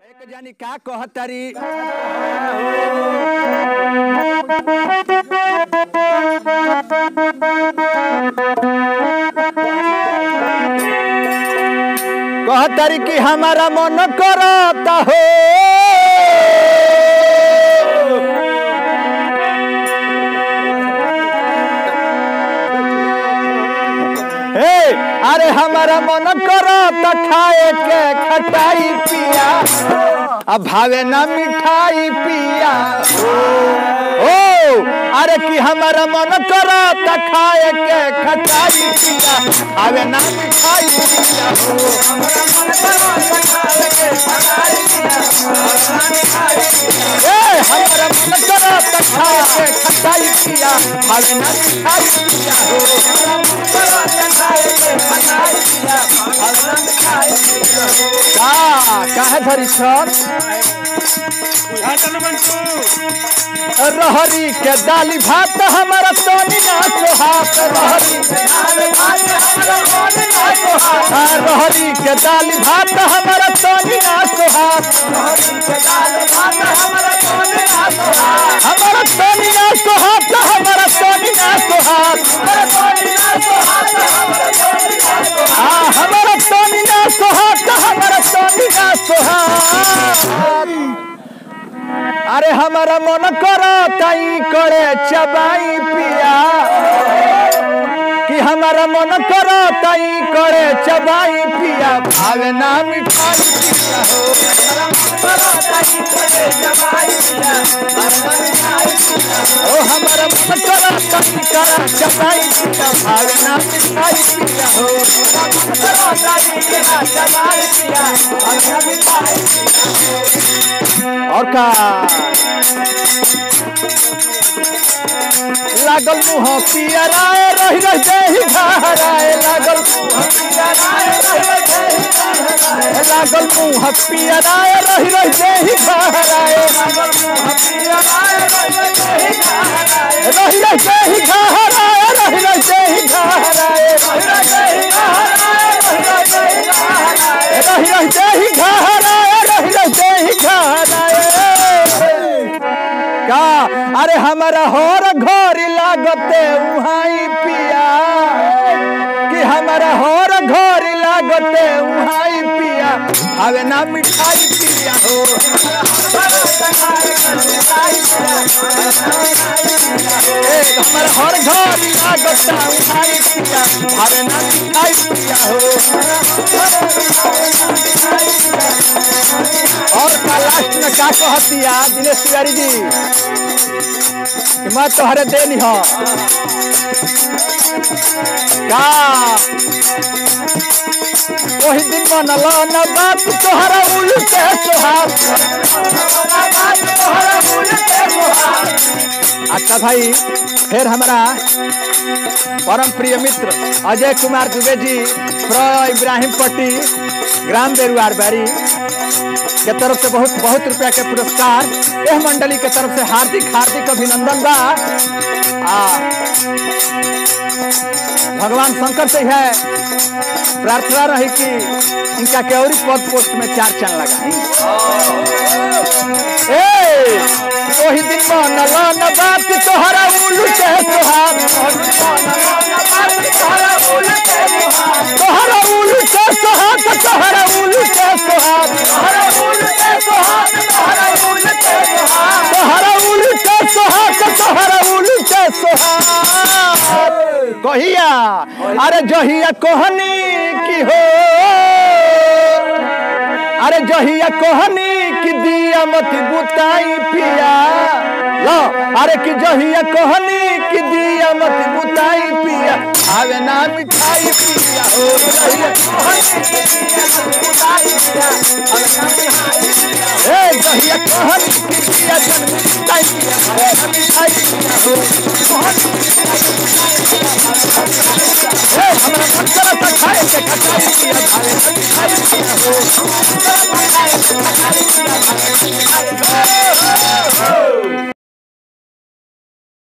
एक जानी का कहतारी कहतारी कि हमारा मन करता हो अरे हमारा मन करता खाए के खटाई पिया अब भावे ना मिठाई पिया ओ अरे कि हमारा मन करता खाए के खटाई पिया भावे ना मिठाई पिया हमारा मन करता खाए के खटाई पिया भावे ना मिठाई पिया काहे धरी छत रहरी के दाली भात हमारा तोनी ना सोहात रहरी के दाली भात हमारा तोनी ना सोहात हमारा तोनी ना सोहात हमारा तोनी ना सोहात हमारा तोनी ना सोहात हमारा तोनी ना सोहात अरे हमारा मन करता करे चबाई पिया कि हमारा मन करता करे चबाई पिया भावे ना मिठाई पिया हो हमारा मन करता करे चबाई पिया भावे ना मिठाई पिया हो और का लागल मुँह पियराए रही रही घराए लागल मुँह पियराए रही रही घराए रही रही घराए रही रही घराए रही रही घराए रही रही घराए का अरे हमारा हर घर लागते उहाई पिया कि हमारा हर घर लागते उहाई पिया हवे ना मिठाई पिया हो हमारा हर घर लागता उहाई पिया हवे ना मिठाई पिया हो और का लास्ट में क्या कहती है दिनेश तिवारी जी कि मैं तोहरे देनी हो का वही दिन बनल न बात तोहरा उल्टे सोहार अच्छा भाई फिर हमारा परम प्रिय मित्र अजय कुमार दुबे जी इब्राहिम पट्टी ग्राम बेरुआर बारी के तरफ से बहुत बहुत रुपया के पुरस्कार यह मंडली के तरफ से हार्दिक हार्दिक अभिनंदन बा भगवान शंकर से है प्रार्थना रही कि इनका के और पद पोस्ट में 4 चांद लगाई वही दिन बनल न बात तोहरा उल्टे सोहार तोहरा उल्टे सोहार तोहरा उल्टे सोहार तोहरा उल्टे सोहार तोहरा उल्टे सोहार कहिया अरे जहिया कहनी की हो अरे जहिया कहनी कि दिया मत बुताई पिया लो अरे कि जहिया कहनी कि दिया मत बुताई पिया आवे ना मिठाई पिया हो जहिया कहनी कि दिया जन बुताई पिया आवे ना मिठाई पिया हो हमरा मन करता खाए के खटाई पिया भावे ना मिठाई पिया हो